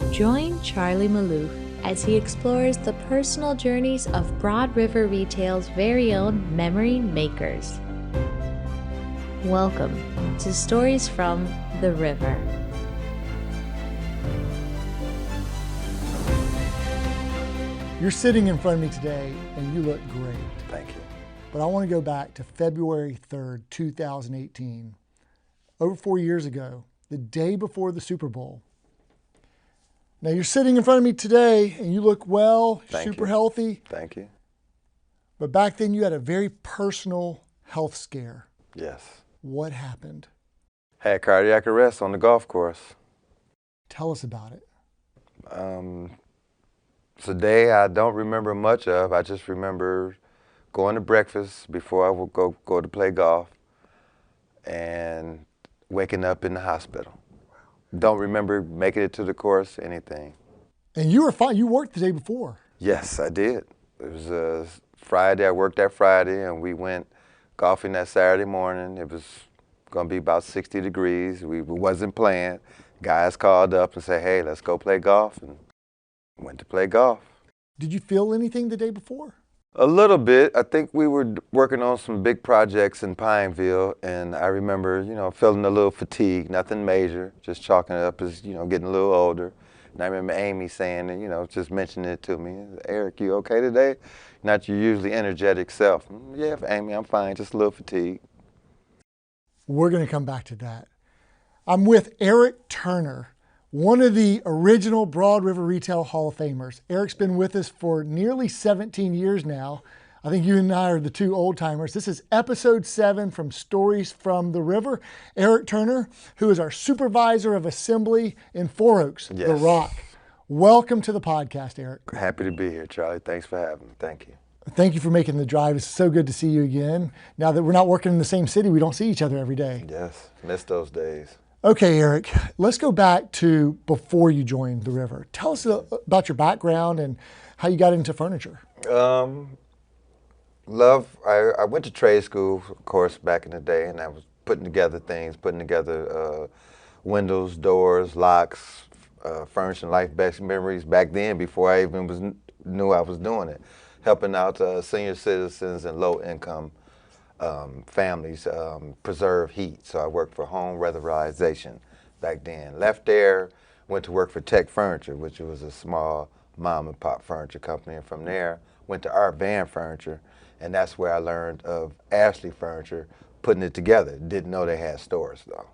Join Charlie Maloof as he explores the personal journeys of Broad River Retail's very own memory makers. Welcome to Stories from the River. You're sitting in front of me today and you look great. Thank you. But I want to go back to February 3rd, 2018. Over 4 years ago, the day before the Super Bowl. Now you're sitting in front of me today and you look well, super healthy. Thank you. But back then you had a very personal health scare. Yes. What happened? Had cardiac arrest on the golf course. Tell us about it. It's a day I don't remember much of. I just remember going to breakfast before I would go to play golf and waking up in the hospital. Don't remember making it to the course, anything. And you were fine. You worked the day before. Yes, I did. It was Friday. I worked that Friday, and we went golfing that Saturday morning. It was going to be about 60 degrees. We wasn't playing. Guys called up and said, hey, let's go play golf, and went to play golf. Did you feel anything the day before? A little bit. I think we were working on some big projects in Pineville, and I remember, feeling a little fatigue, nothing major, just chalking it up as, getting a little older. And I remember Amy saying, just mentioning it to me, Eric, you okay today? Not your usually energetic self. Yeah, Amy, I'm fine, just a little fatigue. We're going to come back to that. I'm with Eric Turner, one of the original Broad River Retail Hall of Famers. Eric's been with us for nearly 17 years now. I think you and I are the two old timers. This is episode 7 from Stories from the River. Eric Turner, who is our Supervisor of Assembly in Four Oaks, yes. The Rock. Welcome to the podcast, Eric. Happy to be here, Charlie. Thanks for having me. Thank you. Thank you for making the drive. It's so good to see you again. Now that we're not working in the same city, we don't see each other every day. Yes, missed those days. Okay, Eric, let's go back to before you joined the River. Tell us about your background and how you got into furniture. I went to trade school, of course, back in the day, and I was putting together things, windows, doors, locks, furnishing life best memories back then before I even knew I was doing it, helping out senior citizens and low-income families preserve heat. So I worked for home weatherization back then. Left there, went to work for Tech Furniture, which was a small mom and pop furniture company. And from there, went to Art Van Furniture, and that's where I learned of Ashley Furniture, putting it together. Didn't know they had stores though.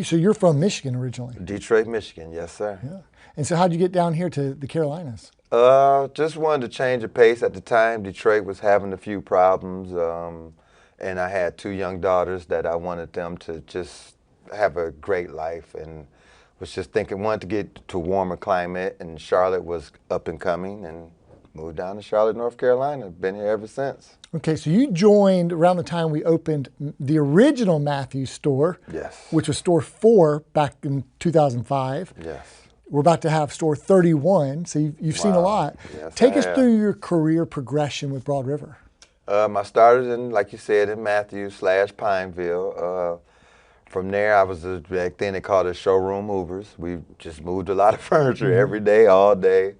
So you're from Michigan originally? Detroit, Michigan, yes sir. Yeah. And so how'd you get down here to the Carolinas? Just wanted to change the pace. At the time, Detroit was having a few problems. And I had 2 young daughters that I wanted them to just have a great life, and was just thinking, wanted to get to a warmer climate, and Charlotte was up and coming, and moved down to Charlotte, North Carolina. Been here ever since. Okay, so you joined around the time we opened the original Matthews store. Yes. Which was store 4 back in 2005. Yes. We're about to have store 31, so you've seen a lot. Yes, Take us through your career progression with Broad River. I started in, like you said, in Matthews / Pineville. From there, I was back then they called us showroom movers. We just moved a lot of furniture every day, all day.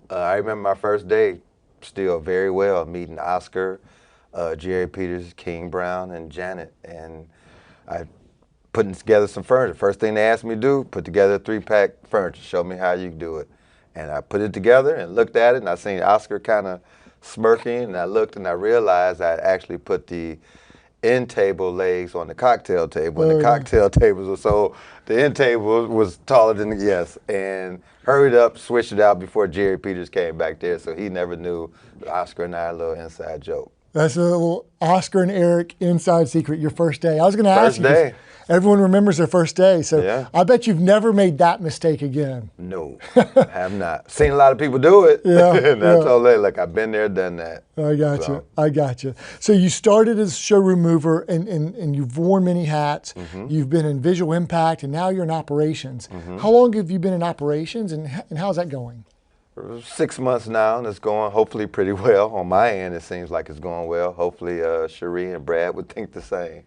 I remember my first day still very well, meeting Oscar, Jerry Peters, King Brown, and Janet. And I putting together some furniture. First thing they asked me to do, put together a 3-pack furniture. Show me how you do it. And I put it together and looked at it, and I seen Oscar kind of smirking, and I looked and I realized I actually put the end table legs on the cocktail table, and the cocktail tables were so, the end table was taller than and hurried up, switched it out before Jerry Peters came back there, so he never knew. Oscar and I had a little inside joke. That's a little Oscar and Eric inside secret, your first day. I was going to ask you. First day. Everyone remembers their first day, so yeah. I bet you've never made that mistake again. No, have not. Seen a lot of people do it. Yeah, and I told them, like, I've been there, done that. I got you. So you started as a showroom mover, and you've worn many hats. Mm-hmm. You've been in visual impact, and now you're in operations. Mm-hmm. How long have you been in operations, and how's that going? 6 months now, and it's going hopefully pretty well. On my end, it seems like it's going well. Hopefully, Cherie and Brad would think the same.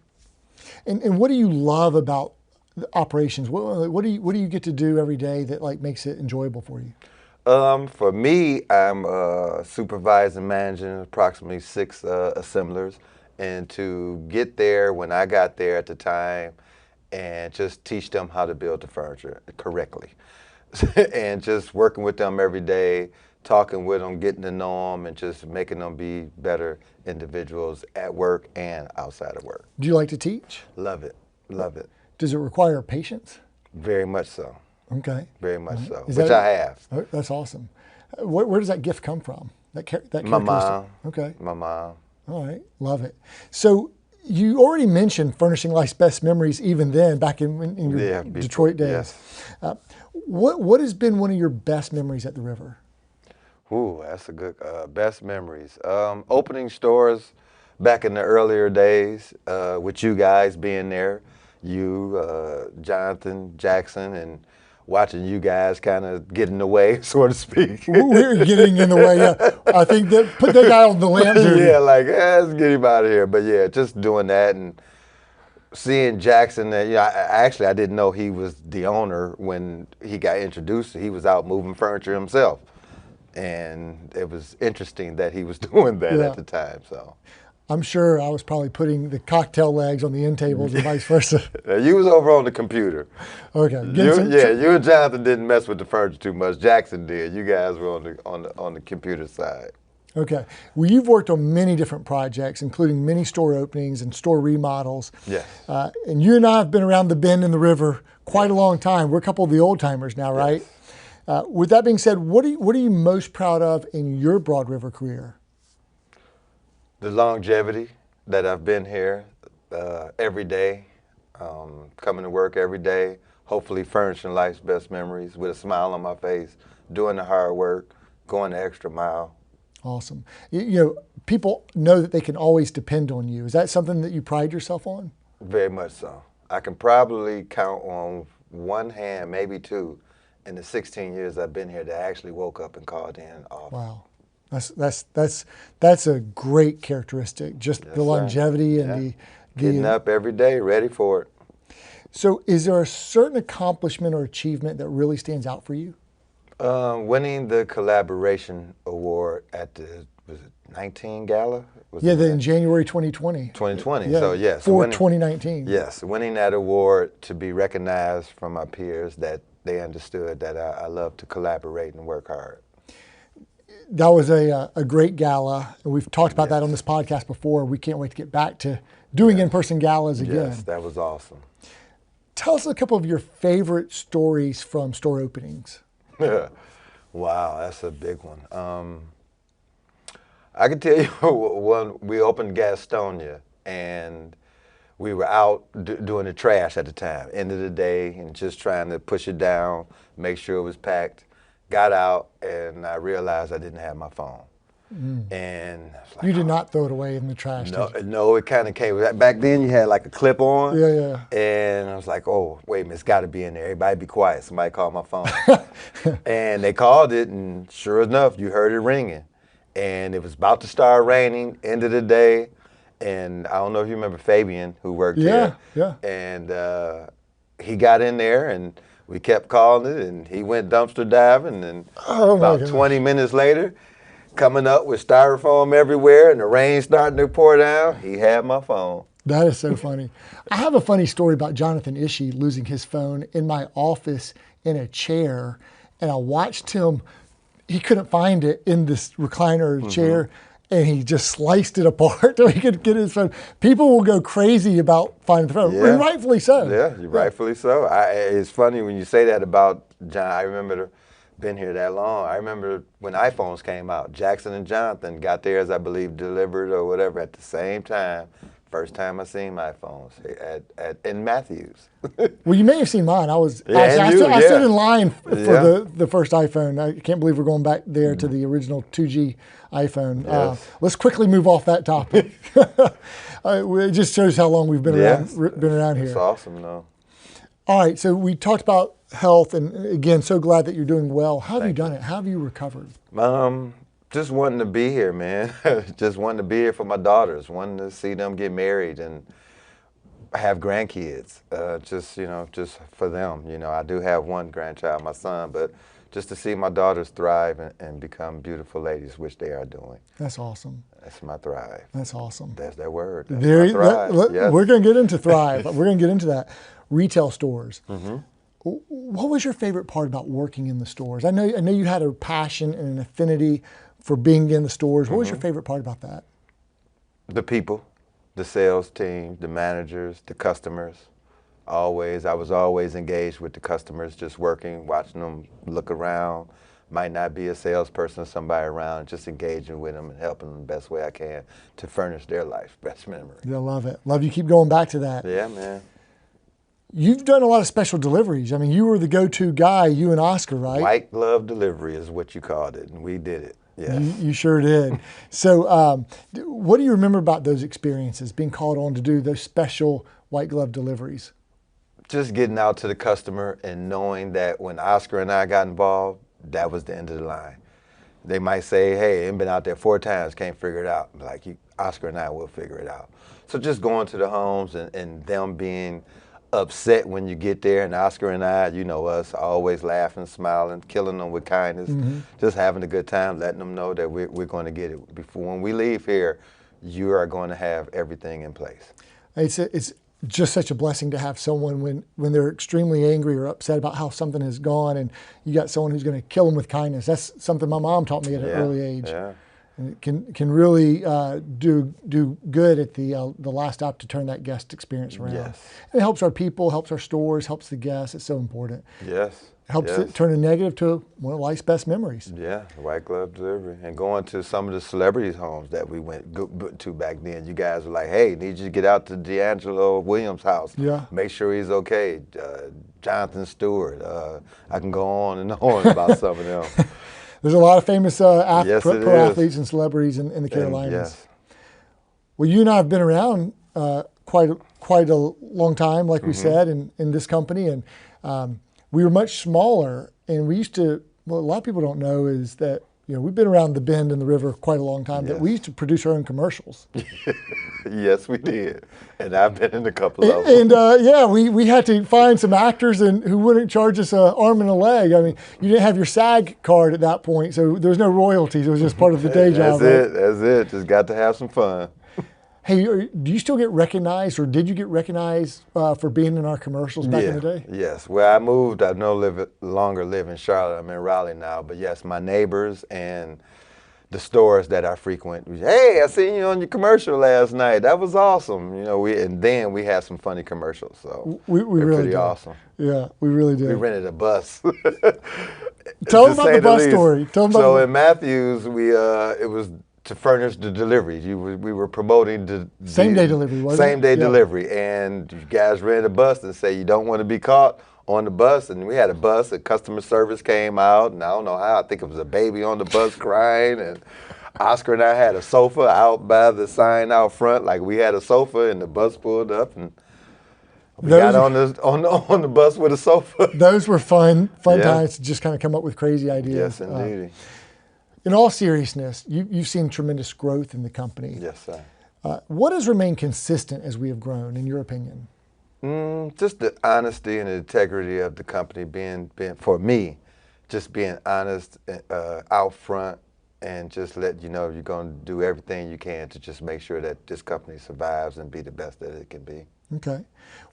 And what do you love about the operations? What do you get to do every day that like makes it enjoyable for you? For me, I'm supervising, managing approximately 6 assemblers, and to get there when I got there at the time, and just teach them how to build the furniture correctly, and just working with them every day, talking with them, getting to know them, and just making them be better individuals at work and outside of work. Do you like to teach? Love it, love it. Does it require patience? Very much so. Okay. Very much so, Is which that- I have. Oh, that's awesome. Where does that gift come from? That characteristic? My mom. Okay. My mom. All right. Love it. So you already mentioned furnishing life's best memories even then, back in your Yeah, Detroit days. yes. What has been one of your best memories at the river? Ooh, that's a good, best memories. Opening stores back in the earlier days, with you guys being there, you, Jonathan, Jackson, and watching you guys kind of get in the way, so to speak. We're getting in the way. Yeah. I think that put that guy on the lamp duty. Yeah, like, let's get him out of here. But yeah, just doing that and seeing Jackson, I didn't know he was the owner when he got introduced. He was out moving furniture himself. And it was interesting that he was doing that Yeah. at the time. So I'm sure I was probably putting the cocktail legs on the end tables and vice versa. you was over on the computer. Okay. You and Jonathan didn't mess with the furniture too much. Jackson did. You guys were on the computer side. Okay. Well, you've worked on many different projects, including many store openings and store remodels. Yes. And you and I have been around the bend in the river quite a long time. We're a couple of the old timers now, right? With that being said, what are you most proud of in your Broad River career? The longevity that I've been here every day, coming to work every day, hopefully furnishing life's best memories with a smile on my face, doing the hard work, going the extra mile. Awesome. People know that they can always depend on you. Is that something that you pride yourself on? Very much so. I can probably count on one hand, maybe two, in the 16 years I've been here that actually woke up and called in off. Wow. That's a great characteristic, just Yes, the longevity sir. and Yeah. the Getting up every day, ready for it. So is there a certain accomplishment or achievement that really stands out for you? Winning the collaboration award at the, was it 19 Gala? In January 2020. 2020, Yeah, so yes. For winning, 2019. Yes, winning that award to be recognized from my peers that they understood that I love to collaborate and work hard. That was a great gala. We've talked about that on this podcast before. We can't wait to get back to doing in-person galas again. Yes, that was awesome. Tell us a couple of your favorite stories from store openings. Wow, that's a big one. I can tell you when we opened Gastonia and we were out doing the trash at the time, end of the day, and just trying to push it down, make sure it was packed. Got out and I realized I didn't have my phone. And I was like, You did not throw it away in the trash, No, did you? no, it kind of came. Back then you had like a clip on. Yeah. And I was like, oh, wait a minute, it's got to be in there. Everybody be quiet. Somebody called my phone. And they called it, and sure enough, you heard it ringing. And it was about to start raining, end of the day. And I don't know if you remember Fabian, who worked here. Yeah. And he got in there, and we kept calling it, and he went dumpster diving. And about 20 minutes later, coming up with styrofoam everywhere and the rain starting to pour down, he had my phone. That is so funny. I have a funny story about Jonathan Ishii losing his phone in my office in a chair, and I watched him. He couldn't find it in this recliner chair, and he just sliced it apart so he could get his phone. People will go crazy about finding the phone, and rightfully so. Yeah, rightfully so. It's funny when you say that about John. I remember been here that long. I remember when iPhones came out, Jackson and Jonathan got theirs, I believe, delivered or whatever at the same time. First time I seen my iPhones in Matthews. Well, you may have seen mine. I stood in line for the first iPhone. I can't believe we're going back there to the original 2G iPhone. Yes. Let's quickly move off that topic. It just shows how long we've been around here. It's awesome, though. All right, so we talked about health, and again, so glad that you're doing well. How have you done it? How have you recovered? Just wanting to be here, man. Just wanting to be here for my daughters, wanting to see them get married. And have grandkids, just for them. I do have one grandchild, my son, but just to see my daughters thrive and become beautiful ladies, which they are doing. That's awesome. That's my thrive. That's awesome. That's that word. That's my thrive. Yes. We're going to get into thrive. We're going to get into that. Retail stores. What was your favorite part about working in the stores? I know you had a passion and an affinity for being in the stores. What was your favorite part about that? The people, the sales team, the managers, the customers. I was always engaged with the customers, just working, watching them look around. Might not be a salesperson, somebody around, just engaging with them and helping them the best way I can to furnish their life best memory. Yeah, love it. Love you keep going back to that. Yeah, man. You've done a lot of special deliveries. I mean, you were the go-to guy, you and Oscar, right? White glove delivery is what you called it, and we did it. Yes. You sure did. So what do you remember about those experiences, being called on to do those special white glove deliveries? Just getting out to the customer and knowing that when Oscar and I got involved, that was the end of the line. They might say, hey, I've been out there 4 times, can't figure it out. Like, Oscar and I will figure it out. So just going to the homes and them being upset when you get there, and Oscar and I, you know us, always laughing, smiling, killing them with kindness, just having a good time, letting them know that we're going to get it. Before, when we leave here, you are going to have everything in place. It's just such a blessing to have someone when they're extremely angry or upset about how something has gone, and you got someone who's going to kill them with kindness. That's something my mom taught me at an early age. Yeah. And it can really do good at the last stop to turn that guest experience around. Yes. And it helps our people, helps our stores, helps the guests. It's so important. Yes. It helps it turn a negative to one of life's best memories. Yeah, white glove delivery. And going to some of the celebrities' homes that we went to back then, you guys were like, hey, need you to get out to D'Angelo Williams' house. Yeah. Make sure he's okay. Jonathan Stewart. I can go on and on about some of them. There's a lot of famous pro athletes and celebrities in the Carolinas. Yes. Well, you and I have been around quite a long time, like we said, in this company, and we were much smaller. And we used to. Well, a lot of people don't know is that we've been around the bend and the river quite a long time. Yes. That we used to produce our own commercials. Yes, we did, and I've been in a couple of them. And we had to find some actors who wouldn't charge us an arm and a leg. I mean, you didn't have your SAG card at that point, so there was no royalties. It was just part of the day job. That's it. Just got to have some fun. Hey, do you still get recognized, or did you get recognized for being in our commercials back in the day? Yes. Where I moved, I no longer live in Charlotte. I'm in Raleigh now. But yes, my neighbors and the stores that I frequent, hey, I seen you on your commercial last night. That was awesome. And then we had some funny commercials. So we really pretty did. Awesome. Yeah, we really did. We rented a bus. Tell them about the bus story. So in Matthews, it was to furnish the deliveries. We were promoting the same-day delivery, wasn't it? Same-day delivery. And you guys rented a bus and say you don't want to be caught on the bus. And we had a bus, and customer service came out, and I don't know how, I think it was a baby on the bus crying. And Oscar and I had a sofa out by the sign out front, like we had a sofa, and the bus pulled up, and we got on the bus with a sofa. Those were fun times to just kind of come up with crazy ideas. Yes, indeed. In all seriousness, you've seen tremendous growth in the company. Yes, sir. What has remained consistent as we have grown, in your opinion? Just the honesty and the integrity of the company being for me, just being honest, out front, and just let you know you're going to do everything you can to just make sure that this company survives and be the best that it can be. Okay.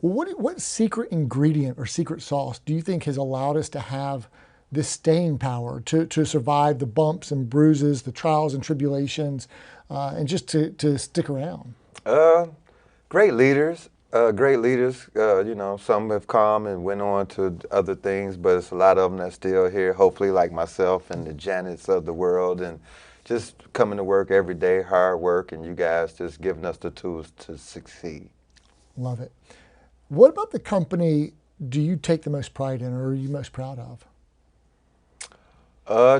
Well, what secret ingredient or secret sauce do you think has allowed us to have this staying power to survive the bumps and bruises, the trials and tribulations, and just to stick around? Great leaders. Some have come and went on to other things, but it's a lot of them that's still here, hopefully like myself and the Janets of the world, and just coming to work every day, hard work, and you guys just giving us the tools to succeed. Love it. What about the company do you take the most pride in, or are you most proud of?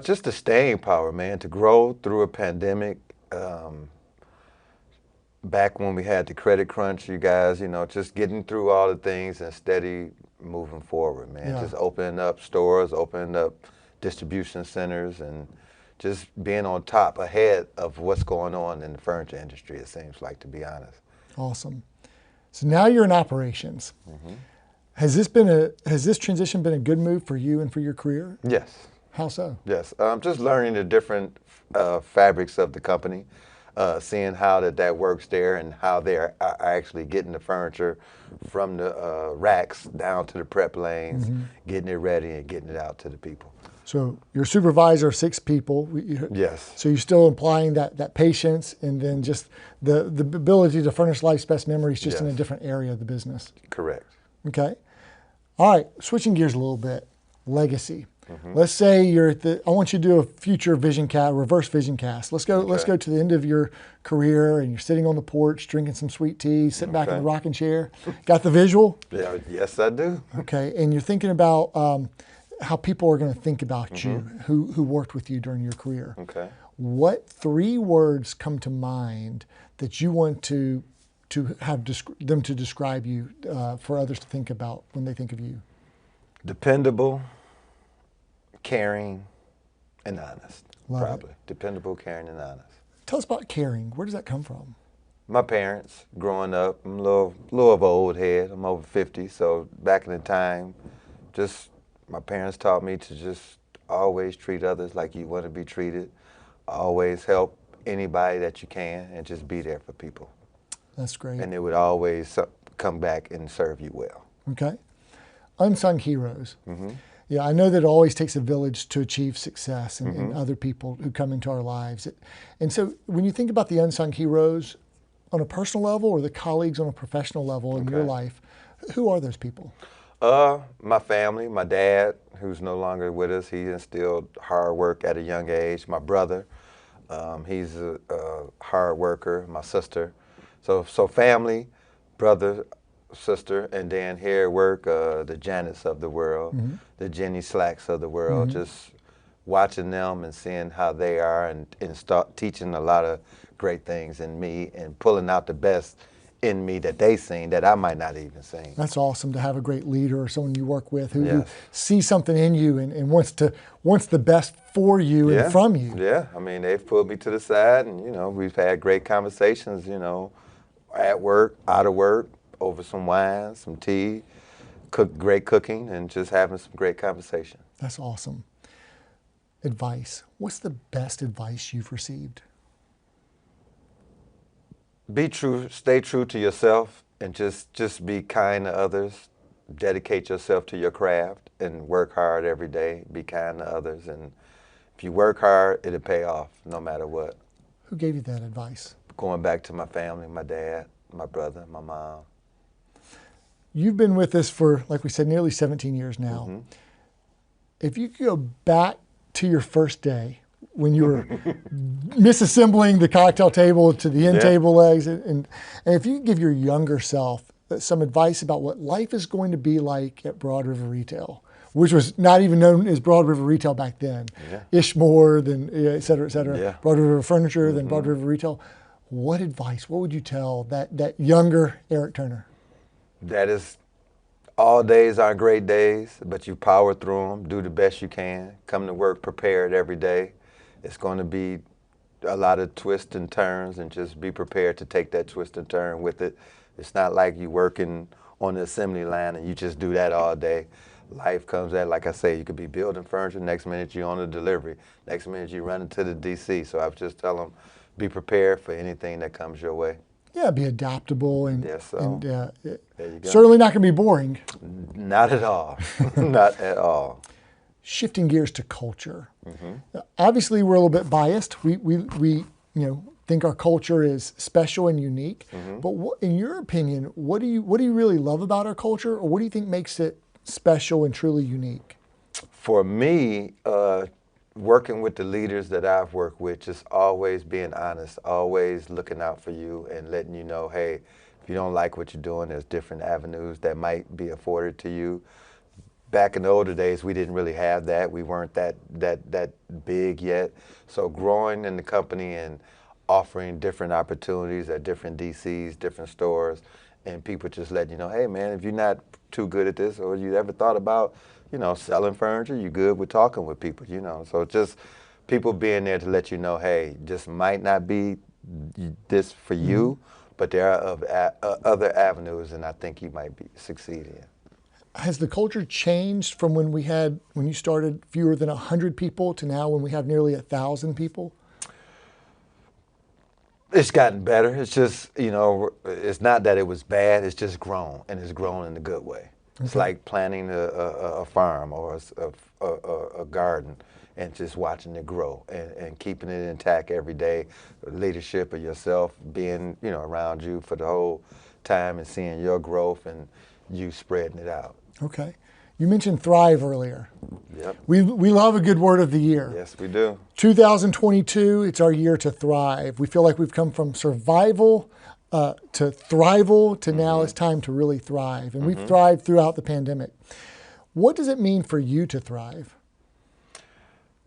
Just the staying power, man, to grow through a pandemic. Back when we had the credit crunch, you guys, just getting through all the things and steady moving forward, man. Yeah. Just opening up stores, opening up distribution centers, and just being on top, ahead of what's going on in the furniture industry, it seems like, to be honest. Awesome. So now you're in operations. Mm-hmm. Has this transition been a good move for you and for your career? Yes. How so? Yes. Just learning the different fabrics of the company, seeing how that works there and how they're actually getting the furniture from the racks down to the prep lanes, getting it ready and getting it out to the people. So you're a supervisor of 6 people. Yes. So you're still implying that patience and then just the ability to furnish life's best memories just in a different area of the business. Correct. Okay. All right. Switching gears a little bit. Legacy. Let's say you're I want you to do a future vision cast, reverse vision cast. Let's go to the end of your career and you're sitting on the porch drinking some sweet tea, sitting back in the rocking chair. Got the visual? Yeah, yes, I do. Okay. And you're thinking about how people are going to think about you who worked with you during your career. Okay. What 3 words come to mind that you want to have them to describe you for others to think about when they think of you? Dependable, caring, and honest. Love probably. Dependable, caring, and honest. Tell us about caring. Where does that come from? My parents, growing up, I'm a little of an old head. I'm over 50, so back in the time, just my parents taught me to just always treat others like you want to be treated. Always help anybody that you can and just be there for people. That's great. And it would always come back and serve you well. Okay. Unsung heroes. Yeah, I know that it always takes a village to achieve success and other people who come into our lives. And so when you think about the unsung heroes on a personal level or the colleagues on a professional level in your life, who are those people? My family, my dad, who's no longer with us, he instilled hard work at a young age. My brother, he's a hard worker. My sister. So family, brother, sister, and then here at work, the Janets of the world, the Jenny Slacks of the world, just watching them and seeing how they are and start teaching a lot of great things in me and pulling out the best in me that they seen that I might not even seen. That's awesome to have a great leader or someone you work with who sees something in you and wants the best for you and from you. Yeah, I mean, they've pulled me to the side and, we've had great conversations, at work, out of work, over some wine, some tea, great cooking, and just having some great conversation. That's awesome. Advice. What's the best advice you've received? Be true, stay true to yourself, and just be kind to others. Dedicate yourself to your craft and work hard every day. Be kind to others, and if you work hard, it'll pay off no matter what. Who gave you that advice? Going back to my family, my dad, my brother, my mom. You've been with us for, like we said, nearly 17 years now. If you could go back to your first day when you were misassembling the cocktail table to the end table legs, and if you could give your younger self some advice about what life is going to be like at Broad River Retail, which was not even known as Broad River Retail back then, Ishmore, then et cetera, Broad River Furniture, then Broad River Retail. What advice, what would you tell that younger Eric Turner? That is, all days are great days, but you power through them, do the best you can, come to work prepared every day. It's going to be a lot of twists and turns, and just be prepared to take that twist and turn with it. It's not like you working on the assembly line and you just do that all day. Life comes at, like I say, you could be building furniture, next minute you're on a delivery, next minute you run into the DC. So I would just tell them, be prepared for anything that comes your way. Yeah, be adaptable and, there you go. Certainly not going to be boring. Not at all. Not at all. Shifting gears to culture. Obviously, we're a little bit biased. We think our culture is special and unique. But in your opinion, what do you really love about our culture, or what do you think makes it special and truly unique? For me, working with the leaders that I've worked with, just always being honest, always looking out for you and letting you know, hey, if you don't like what you're doing, there's different avenues that might be afforded to you. Back in the older days, we didn't really have that. We weren't that big yet. So growing in the company and offering different opportunities at different DCs, different stores, and people just letting you know, hey man, if you're not too good at this, or you ever thought about, selling furniture, you good with talking with people, So just people being there to let you know, hey, just might not be this for you, but there are other avenues, and I think you might succeed in. Has the culture changed from when you started fewer than 100 people to now when we have nearly 1,000 people? It's gotten better. It's just, it's not that it was bad. It's just grown, and it's grown in a good way. Okay. It's like planting a farm or a garden and just watching it grow and keeping it intact every day. Leadership of yourself being, around you for the whole time and seeing your growth and you spreading it out. Okay. You mentioned thrive earlier. Yep. We love a good word of the year. Yes, we do. 2022, it's our year to thrive. We feel like we've come from survival to thrival to now it's time to really thrive. And we've thrived throughout the pandemic. What does it mean for you to thrive?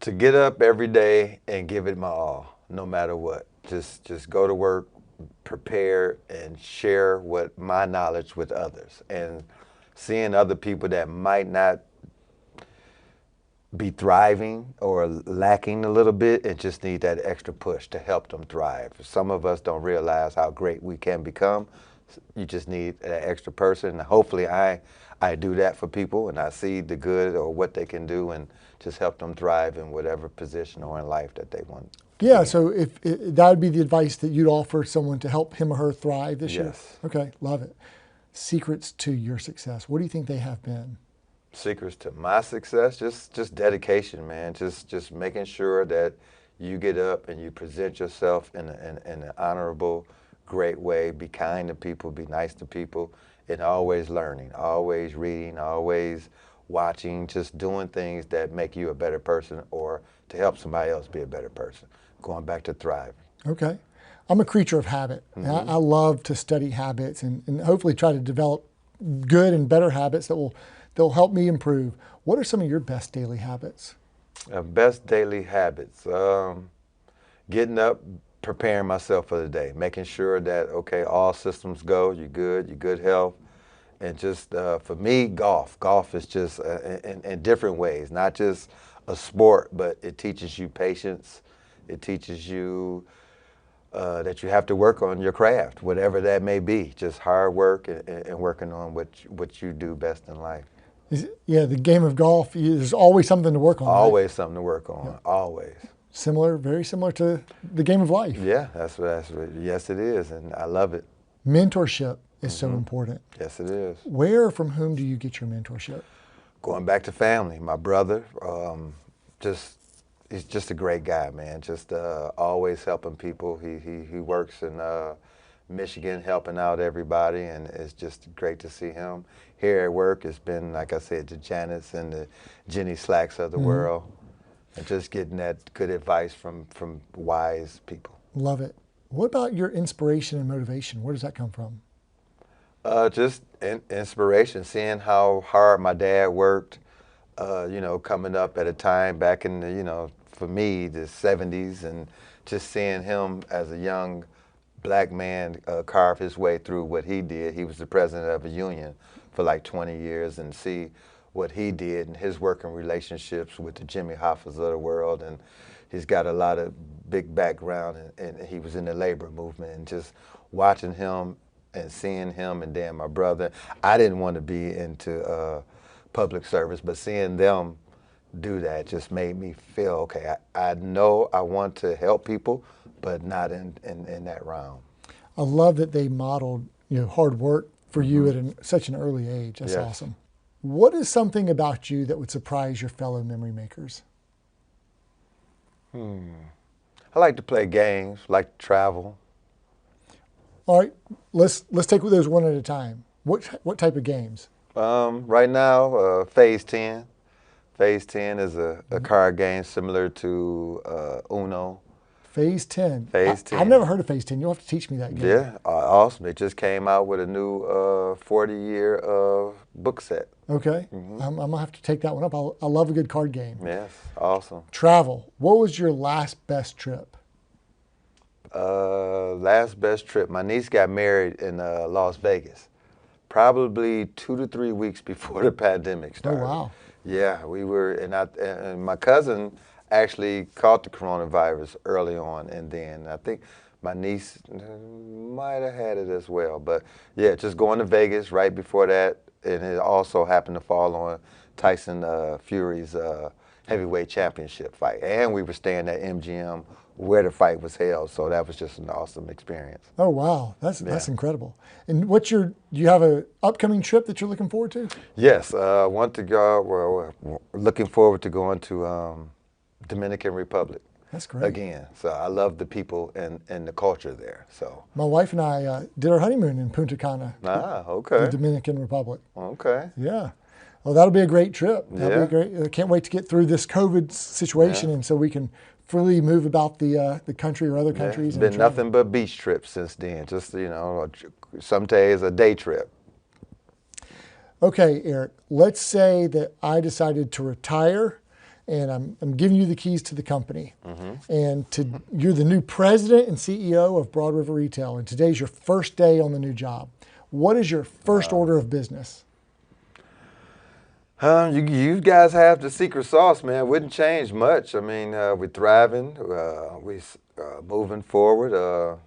To get up every day and give it my all, no matter what. Just go to work, prepare, and share my knowledge with others. And seeing other people that might not be thriving or lacking a little bit and just need that extra push to help them thrive. Some of us don't realize how great we can become. You just need that extra person. And hopefully I do that for people, and I see the good or what they can do and just help them thrive in whatever position or in life that they want. Yeah, so if that would be the advice that you'd offer someone to help him or her thrive this year? Yes. Okay, love it. Secrets to your success. What do you think they have been? Secrets to my success, just dedication, man. Just making sure that you get up and you present yourself in an honorable, great way. Be kind to people, be nice to people, and always learning, always reading, always watching, just doing things that make you a better person or to help somebody else be a better person. Going back to thriving. Okay. I'm a creature of habit. I love to study habits and hopefully try to develop good and better habits that'll help me improve. What are some of your best daily habits? Best daily habits. Getting up, preparing myself for the day, making sure that, okay, all systems go, you're good health. And just for me, golf. Golf is just in different ways, not just a sport, but it teaches you patience. It teaches you that you have to work on your craft, whatever that may be. Just hard work and working on what you do best in life. Yeah, the game of golf, there's always something to work on. Always right? something to work on, yeah. Always. Similar, very similar to the game of life. Yeah, that's what, yes it is, and I love it. Mentorship is so important. Yes it is. Where or from whom do you get your mentorship? Going back to family, my brother, he's just a great guy, man. Just always helping people. He works in Michigan, helping out everybody, and it's just great to see him. Here at work, it's been, like I said, the Janice and the Jenny Slacks of the world, and just getting that good advice from wise people. Love it. What about your inspiration and motivation? Where does that come from? Just inspiration, seeing how hard my dad worked, coming up at a time back in the, for me, the 70s, and just seeing him as a young black man carve his way through what he did. He was the president of a union for like 20 years, and see what he did and his working relationships with the Jimmy Hoffas of the world. And he's got a lot of big background, and he was in the labor movement, and just watching him and seeing him, and then my brother. I didn't want to be into public service, but seeing them do that just made me feel, okay, I know I want to help people, but not in that realm. I love that they modeled hard work for you at such an early age. That's awesome. What is something about you that would surprise your fellow memory makers? I like to play games, like to travel. All right, let's take those one at a time. What type of games? Right now, Phase 10. Phase 10 is a card game similar to Uno. Phase 10. Phase 10. I've never heard of Phase 10. You'll have to teach me that game. Yeah, awesome. It just came out with a new 40-year book set. Okay, I'm going to have to take that one up. I love a good card game. Yes, awesome. Travel. What was your last best trip? Last best trip. My niece got married in Las Vegas, probably 2 to 3 weeks before the pandemic started. Oh, wow. Yeah, we were, and my cousin actually caught the coronavirus early on, and then I think My niece might have had it as well. But yeah, just going to Vegas right before that, and it also happened to fall on Tyson Fury's heavyweight championship fight. And we were staying at MGM where the fight was held, so that was just an awesome experience. Oh wow, that's incredible. And do you have an upcoming trip that you're looking forward to? Yes, want to go. We're looking forward to going to Dominican Republic. That's great. Again, so I love the people and the culture there. So my wife and I did our honeymoon in Punta Cana, okay, the Dominican Republic. Okay. Yeah. Well, that'll be a great trip. That'll Yeah. be great. I can't wait to get through this COVID situation, and so we can freely move about the country or other countries. It's and been travel. nothing but beach trips since then. Just some days a day trip. Okay, Eric. Let's say that I decided to retire, and I'm giving you the keys to the company, and you're the new president and CEO of Broad River Retail, and today's your first day on the new job. What is your first order of business? You guys have the secret sauce, man. Wouldn't change much. I mean, we're thriving. We moving forward.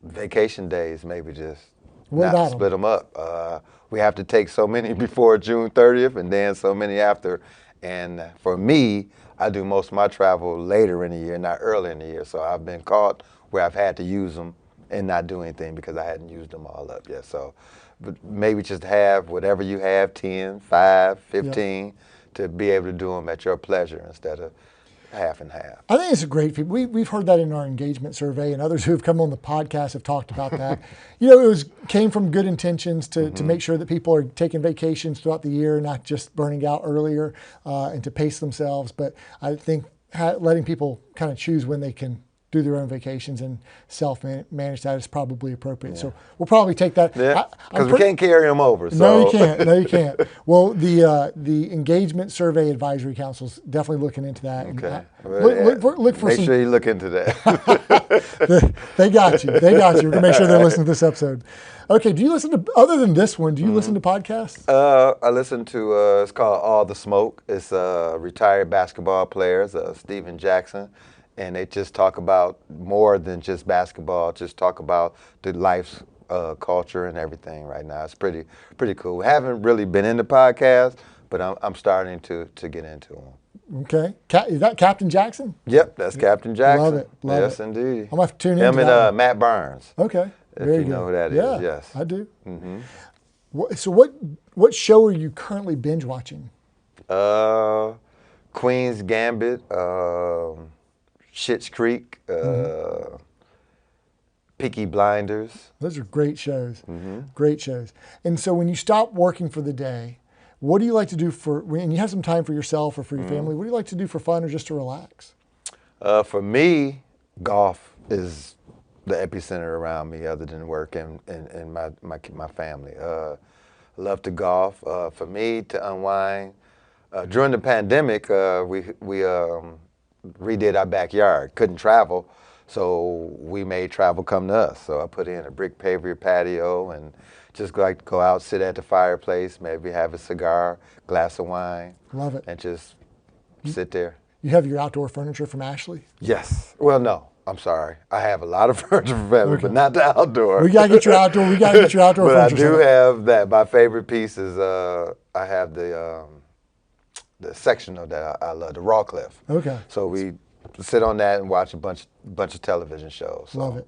Vacation days, maybe just not split them up. We have to take so many before June 30th, and then so many after. And for me, I do most of my travel later in the year, not early in the year. So I've been caught where I've had to use them and not do anything because I hadn't used them all up yet. So. But maybe just have whatever you have, 10, 5, 15, to be able to do them at your pleasure instead of half and half. I think it's a great feedback. We've heard that in our engagement survey, and others who have come on the podcast have talked about that. It came from good intentions to make sure that people are taking vacations throughout the year, not just burning out earlier, and to pace themselves. But I think letting people kind of choose when they can do their own vacations and self-manage that is probably appropriate. So we'll probably take that. Yeah, because we can't carry them over. So. No, you can't. No, you can't. Well, the Engagement Survey Advisory Council is definitely looking into that. Okay. Look for Make sure you look into that. They got you. They got you. We're going to make sure they're listening to this episode. Okay, do you listen to, other than this one, do you listen to podcasts? I listen to, it's called All the Smoke. It's retired basketball players, Steven Jackson. And they just talk about more than just basketball, just talk about the life's culture and everything right now. It's pretty cool. We haven't really been into podcasts, but I'm starting to get into them. Okay. Is that Captain Jackson? Yep, that's Captain Jackson. Love it. Yes, indeed. I'm going to have to tune in. Him and Matt Barnes. Okay. If Very you good. know who that is, yeah, yes. I do. So what show are you currently binge watching? Queen's Gambit, Schitt's Creek, Peaky Blinders. Those are great shows. Great shows. And so when you stop working for the day, what do you like to do when you have some time for yourself or for your family? What do you like to do for fun or just to relax? For me, golf is the epicenter around me other than work and my family. Love to golf. For me, to unwind, during the pandemic, we redid our backyard. Couldn't travel, so we made travel come to us. So I put in a brick paver patio and just like to go out, sit at the fireplace, maybe have a cigar, glass of wine. Love it. And just sit there. You have your outdoor furniture from Ashley? Yes. Well, no. I'm sorry. I have a lot of furniture for family, but not the outdoor. We got to get your outdoor. We got to get your outdoor but furniture. But I do have that. My favorite piece is I have the sectional that I love, the Raw Cliff. Okay. So we sit on that and watch a bunch of television shows. So. Love it.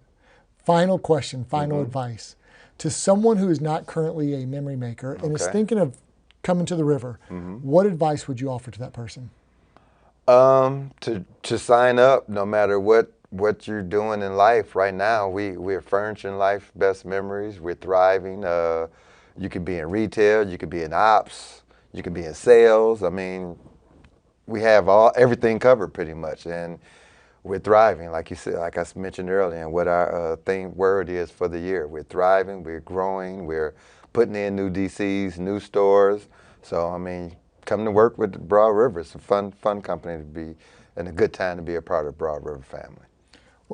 Final question, final advice. To someone who is not currently a memory maker and is thinking of coming to the river, what advice would you offer to that person? To sign up, no matter what you're doing in life right now. We're furnishing life's best memories. We're thriving. You could be in retail, you could be in ops, you could be in sales. I mean, we have everything covered pretty much, and we're thriving. Like you said, like I mentioned earlier, and what our word is for the year. We're thriving. We're growing. We're putting in new DCs, new stores. So I mean, come to work with Broad River. It's a fun company to be, and a good time to be a part of Broad River family.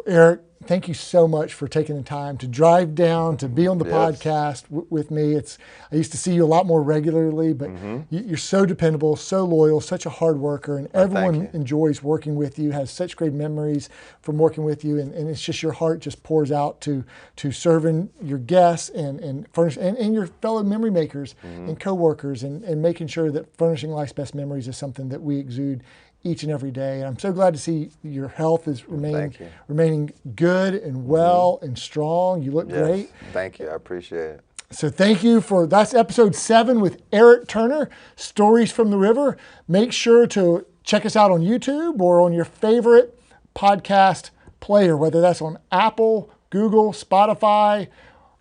Well, Eric, thank you so much for taking the time to drive down, to be on the Yes. podcast with me. I used to see you a lot more regularly, but you're so dependable, so loyal, such a hard worker, and everyone you. enjoys working with you, has such great memories from working with you, and it's just your heart just pours out to serving your guests and your fellow memory makers and coworkers, and making sure that furnishing life's best memories is something that we exude each and every day. And I'm so glad to see your health is remaining good and well and strong. You look great. Thank you. I appreciate it. So thank you that's episode 7 with Eric Turner, Stories from the River. Make sure to check us out on YouTube or on your favorite podcast player, whether that's on Apple, Google, Spotify,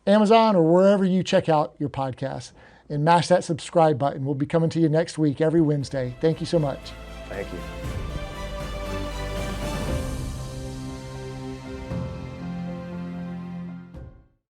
Amazon, or wherever you check out your podcasts. And mash that subscribe button. We'll be coming to you next week, every Wednesday. Thank you so much. Thank you.